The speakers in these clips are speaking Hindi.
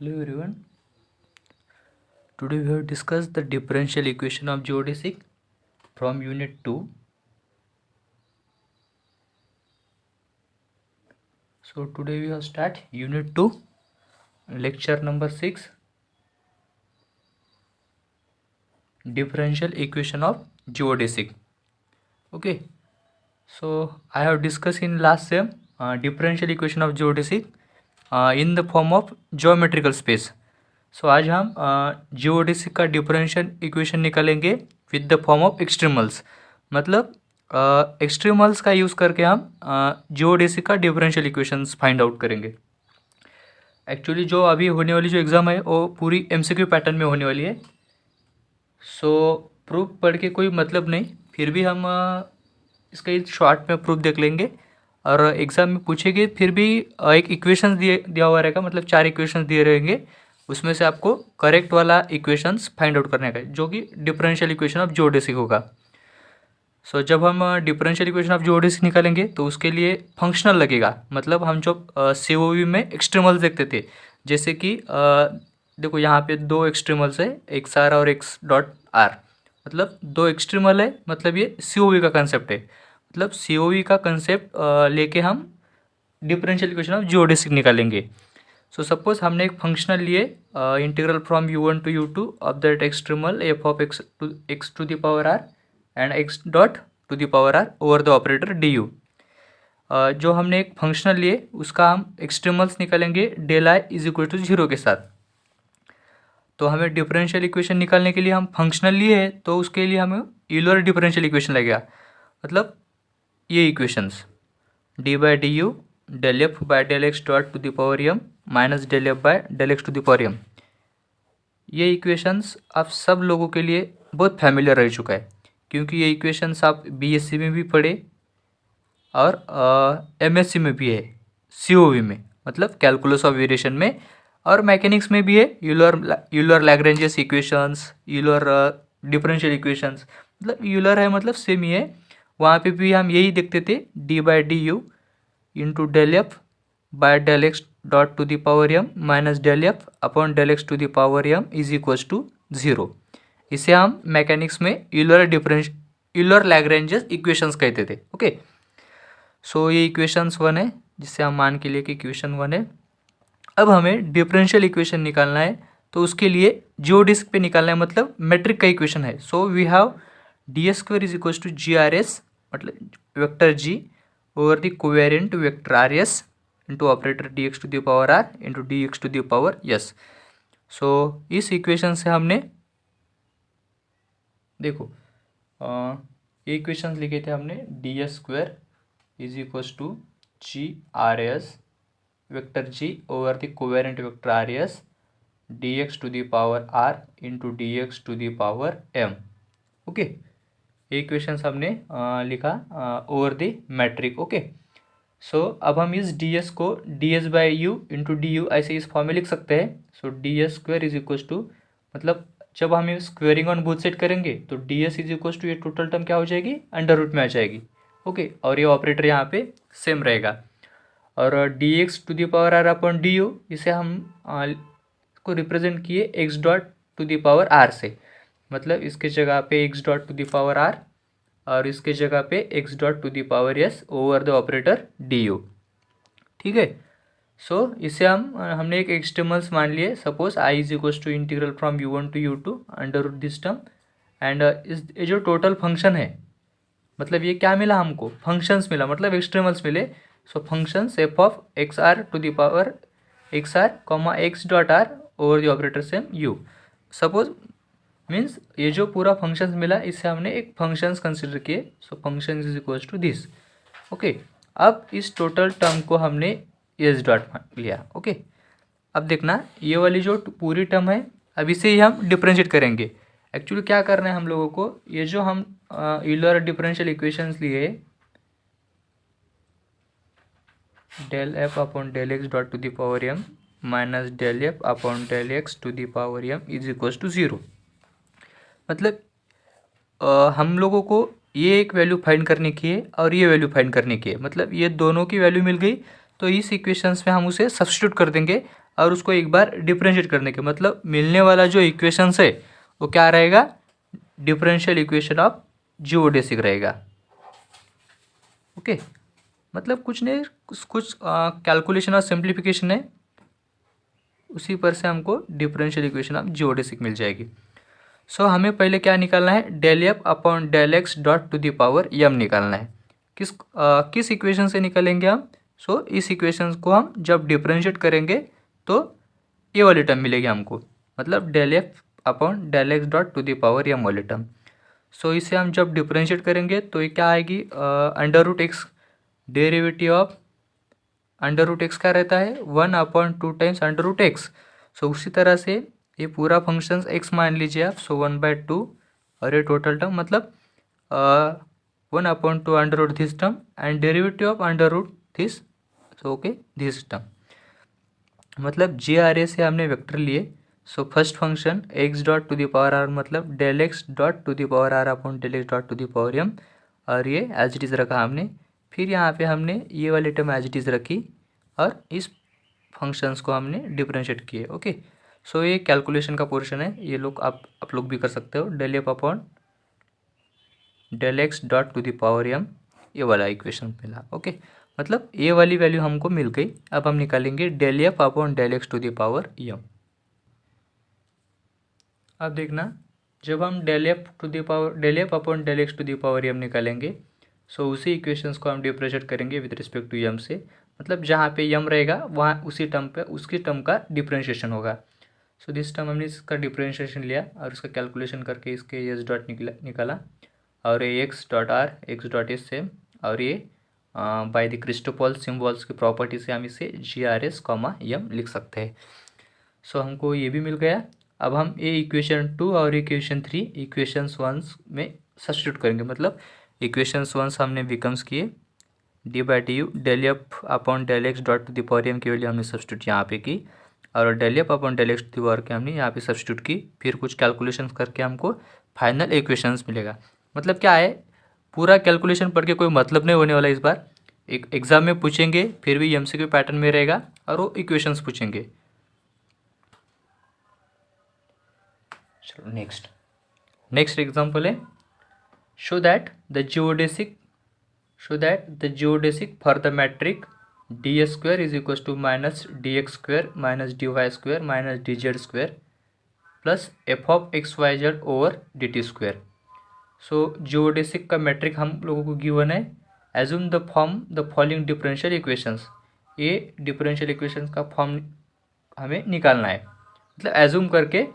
Hello everyone. Today we have discussed the differential equation of geodesic from unit 2. So today we have start unit 2, lecture number 6, differential equation of geodesic. Okay. So I have discussed in last sem differential equation of geodesic in the form of geometrical space. सो आज हम जियोडेसिक का डिफरेंशियल इक्वेशन निकालेंगे विद द फॉर्म ऑफ एक्सट्रीमल्स. मतलब एक्सट्रीमल्स का यूज़ करके हम जियोडेसिक का डिफरेंशियल इक्वेशंस फाइंड आउट करेंगे. एक्चुअली जो अभी होने वाली जो एग्ज़ाम है वो पूरी एमसीक्यू पैटर्न में होने वाली है. सो प्रूफ पढ़ के कोई मतलब नहीं, फिर भी हम इसका शॉर्ट में प्रूफ देख लेंगे और एग्ज़ाम में पूछेंगे. फिर भी एक इक्वेशन दिया हुआ रहेगा, मतलब 4 इक्वेशन दिए रहेंगे, उसमें से आपको करेक्ट वाला इक्वेशंस फाइंड आउट करने का है, जो कि डिफरेंशियल इक्वेशन ऑफ जियोडेसिक होगा. सो जब हम डिफरेंशियल इक्वेशन ऑफ जियोडेसिक निकालेंगे तो उसके लिए फंक्शनल लगेगा. मतलब हम जो सीओवी में एक्सट्रीमल्स देखते थे, जैसे कि देखो यहाँ पे 2 एक्सट्रीमल्स है, एक्स आर और एक्स डॉट आर. मतलब 2 एक्सट्रीमल है, मतलब ये सीओवी का कंसेप्ट है. मतलब सीओवी का कंसेप्ट लेके हम डिफरेंशियल इक्वेशन ऑफ जियोडेसिक निकालेंगे. सो सपोज हमने एक फंक्शनल लिए integral from u1 to u2 of that extremal F of X to the power R and X dot to the power R over the operator du. जो हमने एक फंक्शनल लिए उसका हम एक्सट्रीमल्स निकालेंगे del I is equal to 0 के साथ. तो हमें डिफरेंशियल इक्वेशन निकालने के लिए हम फंक्शनल लिए है, तो उसके लिए हमें यूलर डिफरेंशियल इक्वेशन लगेगा. मतलब ये equations d by d u del f by del x dot to the power m minus del f by del x to the power m. ये इक्वेशंस आप सब लोगों के लिए बहुत फैमिलियर रह चुका है, क्योंकि ये इक्वेशंस आप बीएससी में भी पढ़े और एमएससी में भी है, सीओवी में मतलब कैलकुलस ऑफ वेरिएशन में, और मैकेनिक्स में भी है. Euler Lagrangian equations, Euler differential equations. मतलब यूलर है मतलब सेम ही है. वहाँ पे भी हम यही देखते थे, d by d u into del f by del x dot to the power m minus del f upon del x to the power m is equals to 0. इसे हम मैकेनिक्स में यूलर लैग्रेंजियस इक्वेशंस कहते थे. ओके. सो ये इक्वेशंस 1 है, जिससे हम मान के लिए कि इक्वेशन 1 है. अब हमें डिफरेंशियल इक्वेशन निकालना है, तो उसके लिए जियोडिस्क पे निकालना है, मतलब मैट्रिक का इक्वेशन है. So we have D S square is equals to G R S, मतलब vector G over the covariant vector R S into operator D x to the power R into D x to the power S. So इस इक्वेशन से हमने देखो ये इक्वेशन लिखे थे हमने, D S square is equals to G R S vector G over the covariant vector R S D x to the power R into D x to the power M. Okay. ये इक्वेशंस हमने लिखा over the metric. Okay. So अब हम इस डी एस को D S by U into D U ऐसे इस फॉर्म में लिख सकते हैं. So D S square is equals to, मतलब जब हम स्क्वेयरिंग ऑन बोथ साइड करेंगे तो d s is equals to ये टोटल टर्म क्या हो जाएगी, अंडर रूट में आ जाएगी. ओके. और ये ऑपरेटर यहाँ पे सेम रहेगा. और d x to the power are upon d u, इसे हम को रिप्रेजेंट किए x dot to the power r से. मतलब इसके जगह पे x dot to the power r और इसके जगह पे x dot to the power s over the operator d u. ठीक है. सो इसे हमने एक एक्सट्रीमल्स मान लिए. Suppose I is equals to integral from u1 to u2 under root this term. And ये जो टोटल फंक्शन है, मतलब ये क्या मिला हमको, फंक्शंस मिला, मतलब एक्सट्रीमल्स मिले. So functions F of X R to the power X R comma X dot R over the operator same U. Suppose means ये जो पूरा फंक्शंस मिला, इससे हमने एक फंक्शंस कंसिडर किए. So function is equals to this. Okay. अब इस टोटल टर्म को हमने एस डॉट लिया. ओके. अब देखना ये वाली जो पूरी टर्म है, अब इसे ही हम डिफरेंशिएट करेंगे. एक्चुअली क्या करना है हम लोगों को, ये जो हम यूलर डिफरेंशियल इक्वेशंस लिए del f upon del x dot to the power m minus del f upon del x to the power m is equals to 0. मतलब हम लोगों को ये एक वैल्यू फाइंड करने की है और ये वैल्यू फाइंड करने की है. मतलब ये दोनों की वैल्यू मिल गई, तो इस इक्वेशंस में हम उसे सब्स्टिट्यूट कर देंगे और उसको एक बार डिफरेंशिएट करने के, मतलब मिलने वाला जो इक्वेशंस है वो क्या रहेगा, डिफरेंशियल इक्वेशन ऑफ जियोडेसिक रहेगा। ओके, मतलब कुछ नहीं, कुछ कैलकुलेशन और सिंप्लीफिकेशन है, उसी पर से हमको डिफरेंशियल इक्वेशन ऑफ जियोडेसिक मिल जाएगी। सो हमें पहले क्या निकालना है, del f upon del x dot to the power m निकालना है। किस इक्वेशन से निकालेंगे हम, इस इक्वेशन को हम जब डिफरेंशिएट करेंगे तो ये वाली टर्म मिलेगी हमको, मतलब del f upon del x dot to the power m वाली टर्म। इसे हम जब डिफरेंशिएट करेंगे तो ये क्या आएगी, under root x, derivative of under root x क्या रहता है, 1/2 टाइम्स अंडर रूट एक्स। उसी तरह से ये पूरा फंक्शन एक्स मान लीजिए आप, 1/2 और ये टोटल टर्म मतलब 1/2 under root this term and derivative of under root this, okay this term. मतलब जे आर ए से हमने वेक्टर लिए। First function X dot to the power R मतलब del x dot to the power are upon del x dot to the power M, और ये एज इट इज़ रखा हमने। फिर यहाँ पे हमने ये वाली टर्म एज इट इज़ रखी और इस फंक्शंस को हमने डिफरेंशिएट किए। ओके, ये कैलकुलेशन का पोर्शन है, ये लोग आप लोग भी कर सकते हो। Del f upon del x dot to the power m, ये वाला इक्वेशन मिला। ओके, मतलब ये वाली वैल्यू हमको मिल गई। अब हम निकालेंगे del f upon del x to the power m. अब देखना, जब हम del f upon del x to the power m निकालेंगे, उसी इक्वेशंस को हम डिफरेंशिएट करेंगे विद रिस्पेक्ट टू एम से, मतलब जहाँ पे यम रहेगा वहाँ उसी टर्म पे उसकी टर्म का डिफरेंशिएशन होगा। दिस टर्म हमने इसका डिफरेंशिएशन लिया और उसका कैलकुलेशन करके इसके एस डॉट निकाला, और ये x dot are x dot S से, और ये बाय द क्रिस्टोफल सिम्बॉल्स की प्रॉपर्टी से हम इसे जी आर एस कॉमा एम लिख सकते हैं। हमको ये भी मिल गया। अब हम ये इक्वेशन 2 और इक्वेशन 3 इक्वेशंस 1 में सब्स्टिट्यूट करेंगे, मतलब इक्वेशंस 1 हमने बिकम्स किए d by d u del f upon del x dot to the power m की वैल्यू हमने सब्स्टिट्यूट यहाँ पे की, और del f upon del x to the power के हमने यहाँ पे सब्स्टिट्यूट की। फिर कुछ कैलकुलेशन करके हमको फाइनल इक्वेशंस मिलेगा। मतलब क्या है, पूरा कैलकुलेशन पढ़ के कोई मतलब नहीं होने वाला इस बार। एक एग्जाम में पूछेंगे फिर भी एमसीक्यू पैटर्न में रहेगा, और वो इक्वेशंस पूछेंगे। चलो नेक्स्ट एग्जाम्पल है, show that the geodesic for the metric d square is equals to minus dx square minus dy square minus dz square plus f of xyz over dt square। geodesic का मेट्रिक हम लोगों को गिवन है। Assume the following differential equations, ये डिफरेंशियल इक्वेशंस का फॉर्म हमें निकालना है, मतलब एज्यूम करके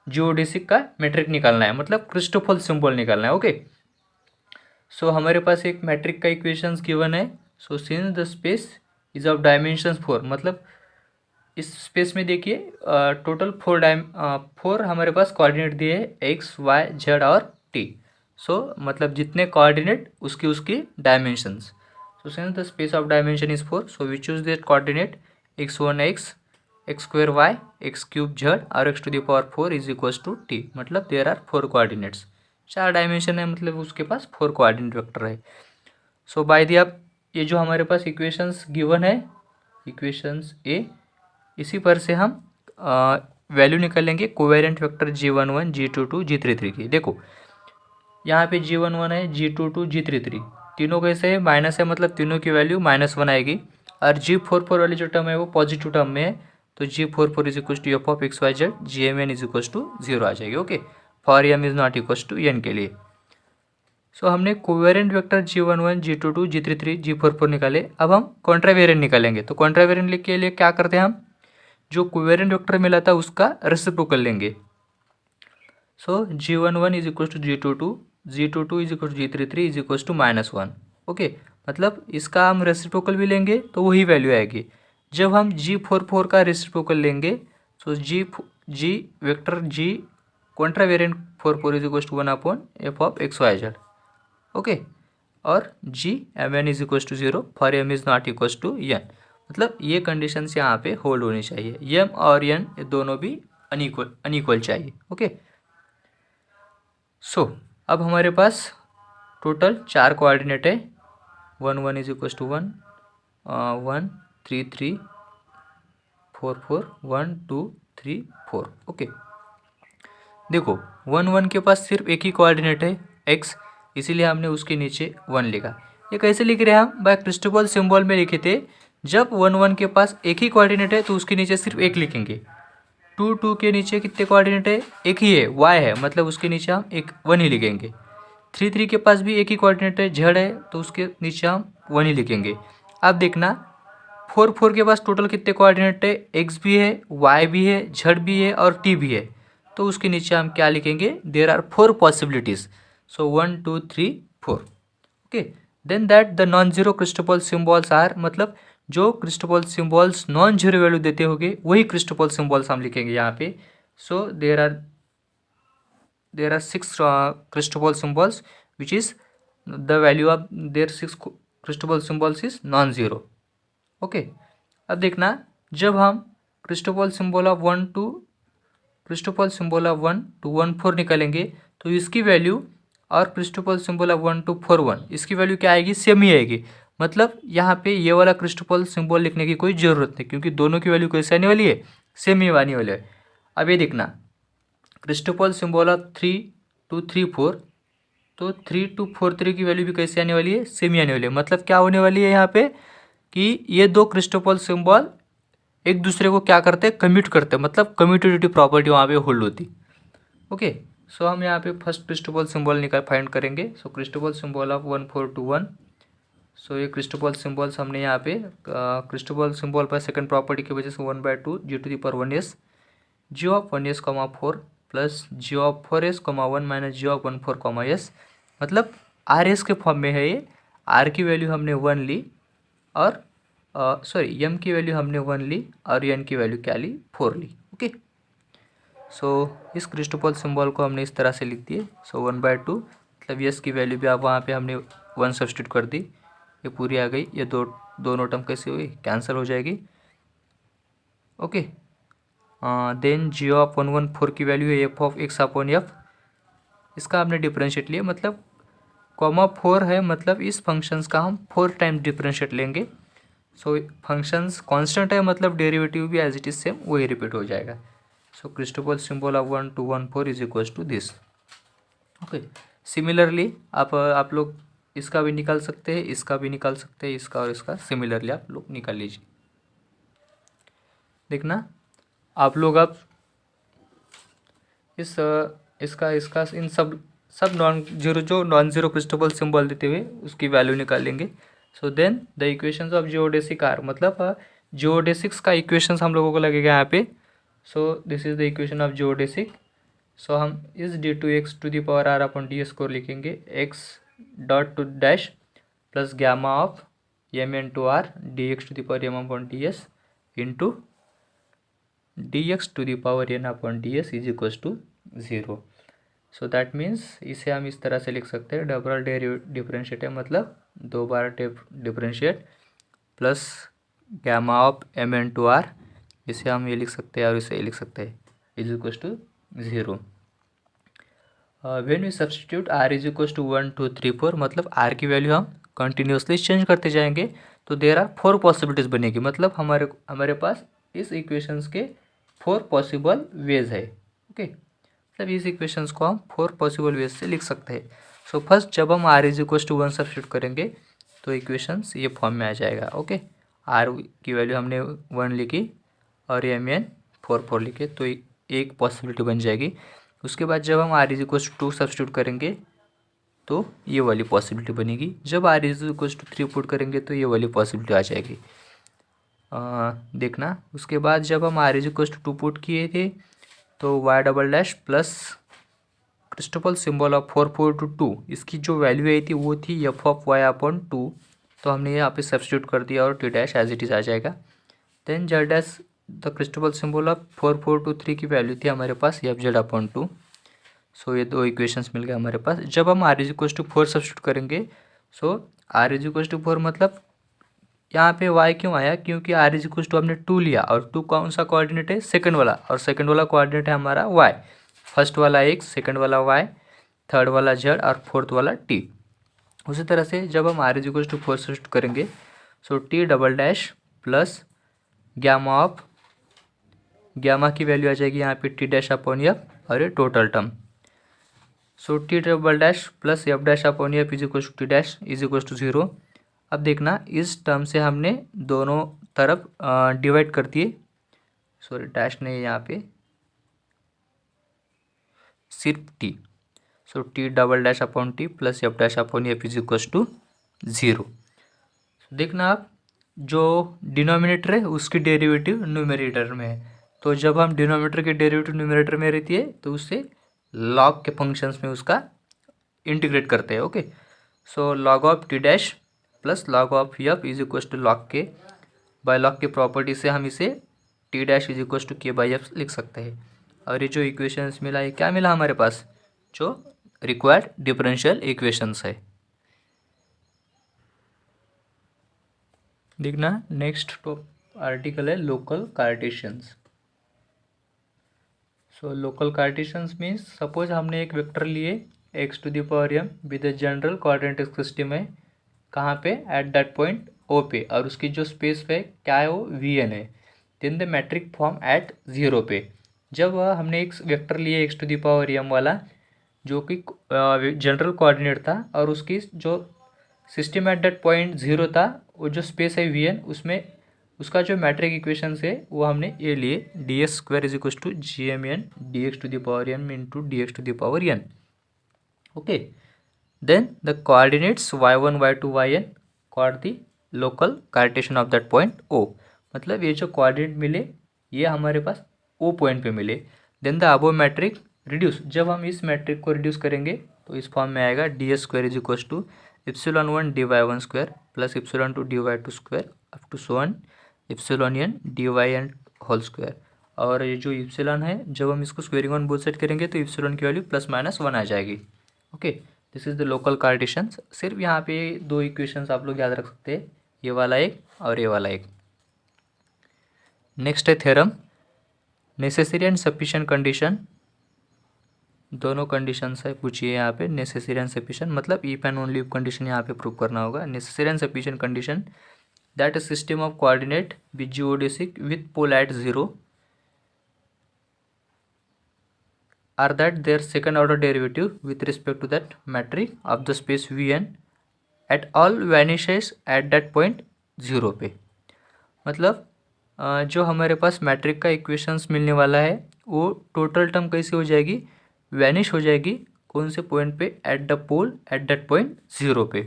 जियोडेसिक का मेट्रिक निकालना है, मतलब क्रिस्टोफल सिंबल निकालना है। ओके, हमारे पास एक मैट्रिक का इक्वेशंस गिवन है। Since the space is of dimensions 4, मतलब इस स्पेस में देखिए टोटल 4 हमारे पास कोऑर्डिनेट दिए हैं, एक्स वाई जेड और टी। मतलब जितने कोऑर्डिनेट उसकी dimensions. Since the space of dimension is 4, we choose that coordinate x1 x, x2 y, x3 z और x to the power 4 is equals to t, मतलब देयर आर 4 कोऑर्डिनेट्स। 4 डायमेंशन है, मतलब उसके पास 4 कोऑर्डिनेट वेक्टर है। बाय दी अब ये जो हमारे पास इक्वेशंस गिवन है, इक्वेशंस ए, इसी पर से हम वैल्यू निकालेंगे covariant vector g11 g22 g33 की। देखो यहाँ पे g11 है, g22 g33 तीनों कैसे है, माइनस है, मतलब तीनों की वैल्यू -1 आएगी, और g44 वाली जो टर्म है वो पॉजिटिव टर्म में है, तो g44 is equal to f of x Y z gmn is equal to 0 आ जाएगी। Okay, for m is not equal to n के लिए। हमने covariant vector g11 g22 g33 g44 निकाले। अब हम कॉन्ट्रावेरिएंट निकालेंगे, तो कॉन्ट्रावेरिएंट के लिए क्या करते हैं हम, जो कोवेरिएंट वेक्टर मिला था उसका रेसिप्रोकल लेंगे। g11 is equal to g22, g22 is equal to g33 is equal to -1। Okay, मतलब इसका हम रेसिप्रोकल भी लेंगे तो वही वैल्यू आएगी। जब हम g44 का रेसिप्रोकल लेंगे, G vector g contravariant 44 is equal to 1 upon F of x Y Z. Okay, और gmn is equal to 0 for m is not equal to n, मतलब ये कंडीशंस यहाँ पे होल्ड होनी चाहिए, m और n ये दोनों भी अनइक्वल चाहिए। ओके, अब हमारे पास टोटल 4 कोऑर्डिनेट है, 1 1 इज इक्वल टू 1 1 3 3 4 4 1 2 3 4। ओके, देखो 1 1 के पास सिर्फ एक ही कोऑर्डिनेट है x, इसीलिए हमने उसके नीचे 1 लिखा। ये कैसे लिख रहे हैं हम? बाय क्रिस्टोबल सिंबल में लिखे थे, जब 1 1 के पास एक ही कोऑर्डिनेट है तो उसके नीचे सिर्फ एक लिखेंगे। 2 2 के नीचे कितने कोऑर्डिनेट है? एक ही है, y है, मतलब उसके नीचे हम एक 1 ही लिखेंगे। 3 3 के पास भी एक ही कोऑर्डिनेट है, z है, तो उसके नीचे हम 1 ही लिखेंगे। अब देखना 4 4 के पास टोटल कितने कोऑर्डिनेट है? x भी है, y भी है, z भी है और t भी है, तो उसके नीचे हम क्या लिखेंगे? There are 4 possibilities, so 1 2 3 4। Okay, then that the non zero Christoffel symbols are, मतलब जो Christoffel symbols non zero value देते होंगे वही क्रिस्टोबल सिम्बॉल्स हम लिखेंगे यहाँ पे। So there are 6 Christoffel symbols which is the value of their 6 Christoffel symbols is non zero. Okay, अब देखना जब हम क्रिस्टोबल सिंबल ऑफ 1 टू 1 4 निकालेंगे तो इसकी वैल्यू और क्रिस्टोबल सिंबल ऑफ 1 2 4 1 इसकी वैल्यू क्या आएगी? सेम ही आएगी। मतलब यहाँ पे ये वाला क्रिस्टोबल सिंबल लिखने की कोई ज़रूरत नहीं, क्योंकि दोनों की वैल्यू कैसे आने वाली है? सेम ही आने वाली है। अब ये देखना क्रिस्टोबल सिंबल ऑफ 3 2 3 4, तो 3 2 4 3 की वैल्यू भी कैसे आने वाली है? सेम ही आने वाली है। मतलब क्या होने वाली है यहाँ पे कि ये दो क्रिस्टोबल सिंबल एक दूसरे को क्या करते हैं? कम्यूट करते हैं, मतलब कम्यूटेटिव प्रॉपर्टी वहाँ पे होल्ड होती। ओके, सो हम यहाँ पे फर्स्ट क्रिस्टोबल सिंबल निकाल फाइंड करेंगे। सो क्रिस्टोबल सिंबल ऑफ 1 4 2 1। सो ये क्रिस्टोबल सिंबल्स हमने यहाँ पे क्रिस्टोबल सिंबल पर सेकंड प्रॉपर्टी की वजह से 1/2 g⁻1s g of 1s, 4 plus g of 4s, 1 minus g of 1 4, s, मतलब RS के फॉर्म में है ये। R की वैल्यू हमने 1 ली और सॉरी m की वैल्यू हमने 1 ली और n की वैल्यू क्या ली? 4 ली। ओके, सो इस क्रिस्टोबल सिंबल को हमने इस तरह से लिख दिए। सो 1/2, मतलब s की वैल्यू भी आप वहाँ पे हमने 1 सब्स्टिट्यूट कर दी, ये पूरी आ गई। ये दोनों टर्म कैसे हुई? कैंसिल हो जाएगी। ओके, देन g ऑफ 1 1 4 की वैल्यू है f of x upon f, इसका हमने डिफरेंशिएट लिया, मतलब 4 है, मतलब इस फंक्शंस का हम 4 टाइम्स डिफरेंशिएट लेंगे। सो फंक्शंस कांस्टेंट है, मतलब डेरिवेटिव भी एज इट इज सेम वही रिपीट हो जाएगा। So Christoffel symbol of 1 2 1 4 is equals to this. Okay, similarly आप लोग इसका भी निकाल सकते हैं, इसका भी निकाल सकते हैं, इसका और इसका सिमिलरली आप लोग निकाल लीजिए। देखना आप लोग अब इसका इन सब नॉन जीरो क्रिस्टोबल सिंबल देते हुए उसकी वैल्यू निकालेंगे। So then the equations of geodesic are, मतलब जियोडेसिक्स का इक्वेशंस हम लोगों को लगेगा यहाँ पे। So this is the equation of geodesic. So हम इस d2x⁻r अपॉन ds को लिखेंगे x dot two dash plus gamma of m(r) dx⁻m upon ds into dx⁻n upon ds is equals to 0। So that means इसे हम इस तरह से लिख सकते हैं, डबल डिफरेंशिएट है, मतलब 2 बार differentiate plus gamma of m(r), इसे हम ये लिख सकते हैं और इसे ये लिख सकते हैं, is equals to 0। When we substitute r is equals to 1 2 3 4, मतलब r की वैल्यू हम कंटिन्यूसली चेंज करते जाएंगे, तो देयर आर 4 पॉसिबिलिटीज बनेगी, मतलब हमारे पास इस इक्वेशंस के 4 पॉसिबल वेज है। ओके, मतलब इस इक्वेशंस को हम 4 पॉसिबल वेज से लिख सकते हैं। सो फर्स्ट जब हम r is equals to 1 substitute करेंगे तो इक्वेशंस ये फॉर्म में आ जाएगा। ओके, r की वैल्यू हमने 1 लिखी और m 4 लिखे, तो एक पॉसिबिलिटी बन जाएगी। उसके बाद जब हम r is equals to 2 substitute करेंगे तो ये वाली पॉसिबिलिटी बनेगी। जब r is equals to 3 put करेंगे तो ये वाली पॉसिबिलिटी आ जाएगी। देखना उसके बाद जब हम r is equals to 2 put किए थे तो y double dash plus Christoffel symbol of 4 4 two 2, इसकी जो वैल्यू आई थी वो थी f ऑफ y अपॉन 2, तो हमने यहाँ पे सब्स्टिट्यूट कर दिया और t dash as it is आ जाएगा। Then z dash the Christoffel symbol of 4 4 to 3 की वैल्यू थी हमारे पास f z अपॉन 2। सो ये दो इक्वेशंस मिल गए हमारे पास। जब हम r is equals to 4 substitute करेंगे, so r is equals to 4, मतलब यहाँ पे y क्यों आया? क्योंकि r इज इक्वल्स टू हमने 2 लिया और 2 कौन सा कोऑर्डिनेट है? सेकंड वाला, और सेकंड वाला कोऑर्डिनेट है हमारा y। फर्स्ट वाला x, सेकंड वाला y, थर्ड वाला z और फोर्थ वाला t। उसी तरह से जब हम r is equals to 4 substitute करेंगे, so t double dash plus gamma of gamma की वैल्यू आ जाएगी यहाँ पे टी डैश अपॉन एफ और ये total term. So t double dash plus f dash upon f is equal to t dash is equal to 0। अब देखना इस टर्म से हमने दोनों तरफ डिवाइड कर दिए, सॉरी डैश नहीं यहाँ पे, सिर्फ टी। So t double dash upon t plus f dash upon f is equal to 0। देखना आप जो डिनोमिनेटर है उसकी डेरिवेटिव न्यूमरेटर में है, तो जब हम डिनोमिनेटर की डेरिवेटिव न्यूमरेटर में रहती है तो उससे लॉग के फंक्शंस में उसका इंटीग्रेट करते हैं। Okay, so log of t dash plus log of f is equal to log k, by log के प्रॉपर्टी से हम इसे t dash is equal to k by f लिख सकते हैं। और ये जो इक्वेशंस मिला है क्या मिला हमारे पास, जो रिक्वायर्ड डिफरेंशियल इक्वेशंस है। देखना नेक्स्ट आर्टिकल है local Cartesians. So local Cartesians means suppose हमने एक वेक्टर लिए x to the power m with the general coordinate system है, कहाँ पे, एट दैट पॉइंट O पे, और उसकी जो स्पेस पे क्या है वो Vn है। Then the metric form at 0 पे। जब हमने एक वेक्टर लिए x to the power m वाला जो कि जनरल कोऑर्डिनेट था और उसकी जो सिस्टम एट दैट पॉइंट 0 था, वो जो स्पेस है Vn उसमें उसका जो मैट्रिक इक्वेशंस है वो हमने ये लिए d x square is equal to g m n d x to the power M into D x to the power n. Okay, then the coordinates y1 y2 yn caught the local Cartesian of that point O। मतलब ये जो कोऑर्डिनेट मिले ये हमारे पास O पॉइंट पे मिले। Then the above metric reduce, जब हम इस मैट्रिक को रिड्यूस करेंगे तो इस फॉर्म में आएगा d S square is equal to epsilon 1 d y 1 square plus epsilon 2 d y 2 square up to so on epsilon n d y n whole square. और ये जो इप्सिलॉन है जब हम इसको स्क्वेयरिंग ऑन बोथ साइड करेंगे तो इप्सिलॉन की वैल्यू प्लस माइनस 1 आ जाएगी। Okay, this is the local Cartesians. सिर्फ यहाँ पे दो इक्वेशंस आप लोग याद रख सकते हैं, ये वाला एक और ये वाला एक। नेक्स्ट है theorem necessary and sufficient condition. दोनों कंडीशंस है पूछिए यहाँ पे, नेसेसरी एंड सफिशिएंट मतलब if and only if condition यहाँ पे प्रूव करना होगा। Necessary and sufficient condition that a system of coordinate with geodesic with pole at 0 are that their second order derivative with respect to that metric of the space Vn at all vanishes at that point 0 पे। मतलब जो हमारे पास मैट्रिक का इक्वेशंस मिलने वाला है वो टोटल टर्म कैसे हो जाएगी, वैनिश हो जाएगी कौन से पॉइंट पे, at the pole at that point 0 पे।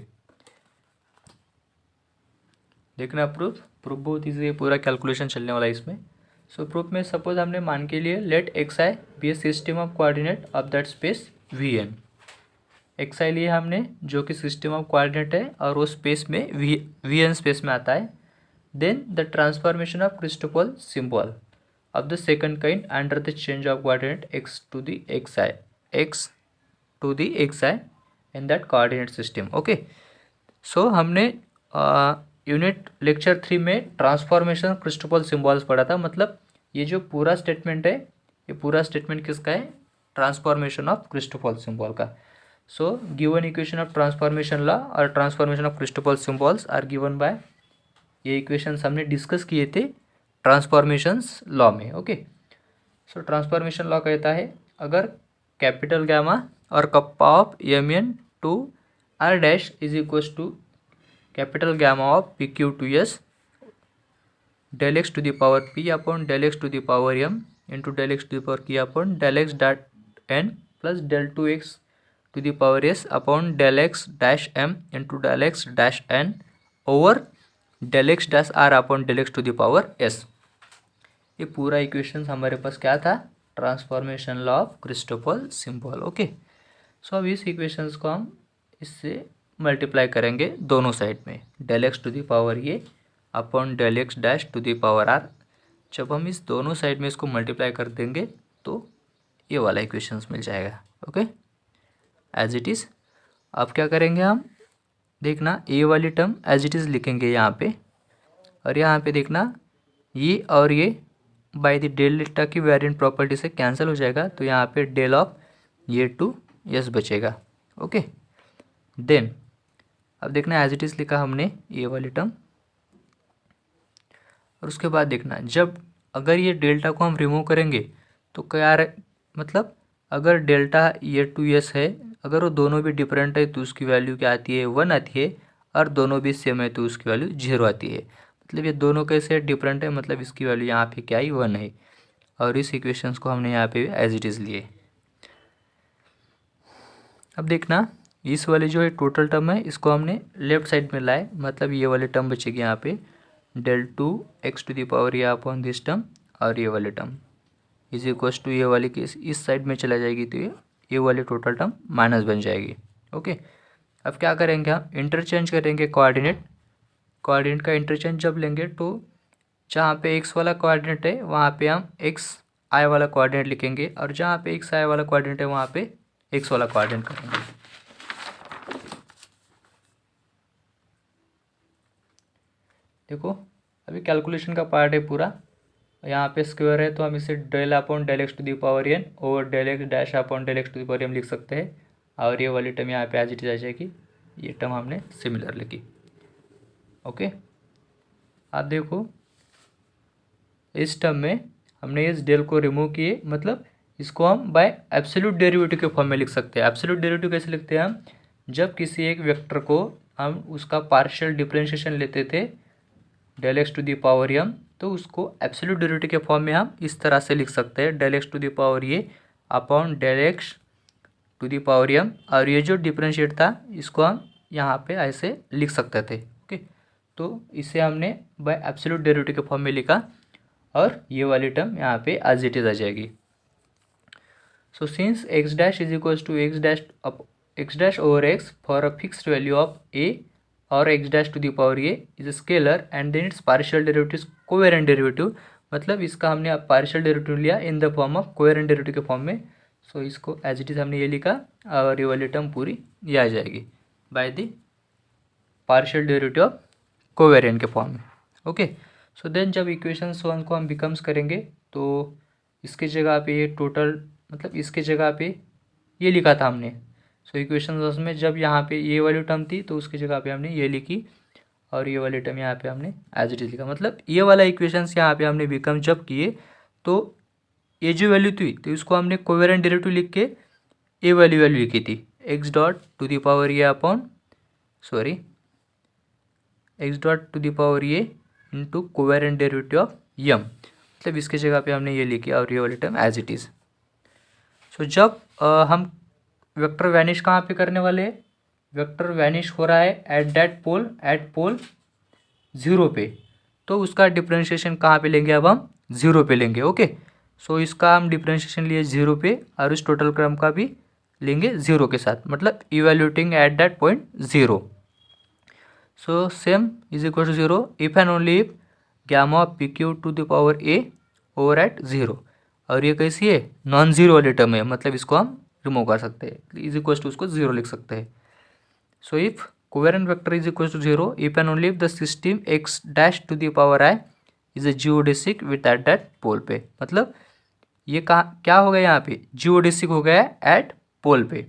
देखना प्रूफ बहुत ईजी है, पूरा कैलकुलेशन चलने वाला है इसमें। सो प्रूफ में सपोज हमने मान के लिए let X I be a system of coordinate of that space V N. X I लिए हमने जो कि सिस्टम ऑफ कोऑर्डिनेट है और वो स्पेस में वी एन स्पेस में आता है। Then the transformation of Christoffel symbol of the second kind under the change of coordinate X to the X I in that coordinate system. Okay, so हमने यूनिट लेक्चर 3 में ट्रांसफॉर्मेशन क्रिस्टोफल सिंबल्स पढ़ा था। मतलब ये जो पूरा स्टेटमेंट है ये पूरा स्टेटमेंट किसका है, ट्रांसफॉर्मेशन ऑफ क्रिस्टोफल सिंबल का। So given equation of transformation law और transformation of Christoffel symbols are given by, ये इक्वेशंस हमने डिस्कस किए थे ट्रांसफॉर्मेशंस लॉ में। ओके, सो ट्रांसफॉर्मेशन लॉ कहता है अगर कैपिटल गामा और kappa of M N to R dash is equal to capital gamma of P Q to S del x to the power P upon del x to the power M into del x to the power की upon del x dot N plus del two X to the power S upon del X dash M into del X dash N over del X dash R upon del x to the power S. ये पूरा इक्वेशन हमारे पास क्या था, transformation law of Christoffel symbol. Okay, so अब इस इक्वेशंस को हम इससे मल्टीप्लाई करेंगे दोनों साइड में, del x to the power ये upon del X dash to the power R. जब हम इस दोनों साइड में इसको मल्टीप्लाई कर देंगे तो ये वाला इक्वेशंस मिल जाएगा। Okay, as it is. अब क्या करेंगे हम, देखना ये वाली टर्म एज इट इज़ लिखेंगे यहाँ पे, और यहाँ पे देखना ये और ये बाय द डेल डेल्टा की वेरिएंट प्रॉपर्टी से कैंसिल हो जाएगा, तो यहाँ पे डेल ऑफ ये टू यस बचेगा। ओके, देन अब देखना एज इट इज़ लिखा हमने ये वाली टर्म, और उसके बाद देखना जब अगर ये डेल्टा को हम रिमूव करेंगे तो क्या मतलब अगर डेल्टा ये 2s है, अगर वो दोनों भी डिफरेंट है तो उसकी वैल्यू क्या आती है 1 आती है, और दोनों भी सेम है तो उसकी वैल्यू 0 आती है। मतलब ये दोनों कैसे डिफरेंट है, मतलब इसकी वैल्यू यहाँ पे क्या आई 1 है, और इस इक्वेशंस को हमने यहाँ पे एज इट इज़ लिए। अब देखना इस वाले जो है टोटल टर्म है इसको हमने लेफ्ट साइड में लाए, मतलब ये वाले टर्म बचेगी यहाँ पे del 2 x to the power ये अपॉन दिस टर्म, और ये वाले टर्म इज इक्वल टू ये वाली केस इस साइड में चला जाएगी तो ये वाली टोटल टर्म माइनस बन जाएगी। ओके, अब क्या करेंगे हम इंटरचेंज करेंगे कोऑर्डिनेट का इंटरचेंज जब लेंगे तो जहाँ पे x वाला कोऑर्डिनेट है वहाँ पे हम x i वाला कोऑर्डिनेट लिखेंगे, और जहाँ पे x i वाला कोऑर्डिनेट है वहाँ पे x वाला कोऑर्डिनेट करेंगे। देखो अभी कैलकुलेशन का पार्ट है पूरा, यहाँ पे स्क्वायर है तो हम इसे del upon del x to the power N और del X dash upon del x to the power M लिख सकते हैं, और ये वाली टर्म यहाँ पे एज इट इज आ जाएगी, ये टर्म हमने सिमिलर लिखी। ओके, आप देखो इस टर्म में हमने इस डेल को रिमूव किए, मतलब इसको हम बाय एब्सोल्यूट डेरिवेटिव के फॉर्म में लिख सकते हैं। एब्सोल्यूट डेरिवेटिव कैसे लिखते हैं हम, जब किसी एक वेक्टर को हम उसका पार्शियल डिफरेंशिएशन लेते थे del x to the power m, तो उसको एब्सोल्यूट डेरिवेटिव के फॉर्म में हम इस तरह से लिख सकते हैं del x to the power ये upon del x to the power M, और ये जो डिफरेंशिएट था इसको हम यहाँ पे ऐसे लिख सकते थे। ओके, तो इसे हमने बाय एब्सोल्यूट डेरिवेटिव के फॉर्म में लिखा, और ये वाली टर्म यहाँ पे एज इट इज आ जाएगी। So since X dash is equals to X dash over X for a fixed value of A और X dash to the power A is a scalar and then it's partial derivative covariant derivative, मतलब इसका हमने पार्शियल डेरिवेटिव लिया in the form of covariant derivative के फॉर्म में। सो इसको एज इट इज हमने ये लिखा, और ये वाली टर्म पूरी ये आ जाएगी by the partial derivative of covariant के फॉर्म में। ओके, सो देन जब इक्वेशन 1 को हम बिकम्स करेंगे तो इसके जगह पे ये टोटल, मतलब इसके जगह पे ये लिखा था हमने। सो इक्वेशन 1 में जब यहाँ पे ये वाली टर्म थी तो उसकी जगह पे हमने ये लिखी, और ये वाली टर्म यहाँ पे हमने एज इट इज लिखा, मतलब ये वाला इक्वेशंस यहाँ पे हमने बिकम जब किए तो ये जो वैल्यू थी तो इसको हमने कोवेरिएंट डेरिवेटिव लिख के ये वाली वैल्यू लिखी थी X dot to the power ये upon X dot to the power ये इंटू कोवेरिएंट डेरिवेटिव ऑफ यम, मतलब इसके जगह पे हमने ये लिखी और ये वाली टर्म एज इट इज़। सो जब हम वेक्टर वैनिश कहाँ पे करने वाले हैं, वेक्टर वैनिश हो रहा है एट पोल 0 पे, तो उसका डिफरेंशिएशन कहाँ पे लेंगे, अब हम 0 पे लेंगे। ओके, सो इसका हम डिफरेंशिएशन लिए 0 पे, और इस टोटल क्रम का भी लेंगे 0 के साथ, मतलब evaluating at that point 0। So same is equal to 0 if and only if gamma p Q to the power a over at 0, और ये कैसी है नॉन जीरो वाली टर्म है, मतलब इसको हम रिमूव कर सकते हैं, इज इक्वल टू उसको 0 लिख सकते हैं। So if covariant vector is equal to 0 if and only if the system X dash to the power I is a geodesic with at that pole पे, मतलब ये कहाँ क्या हो गया यहाँ पे जियोडेसिक हो गया एट पोल पे।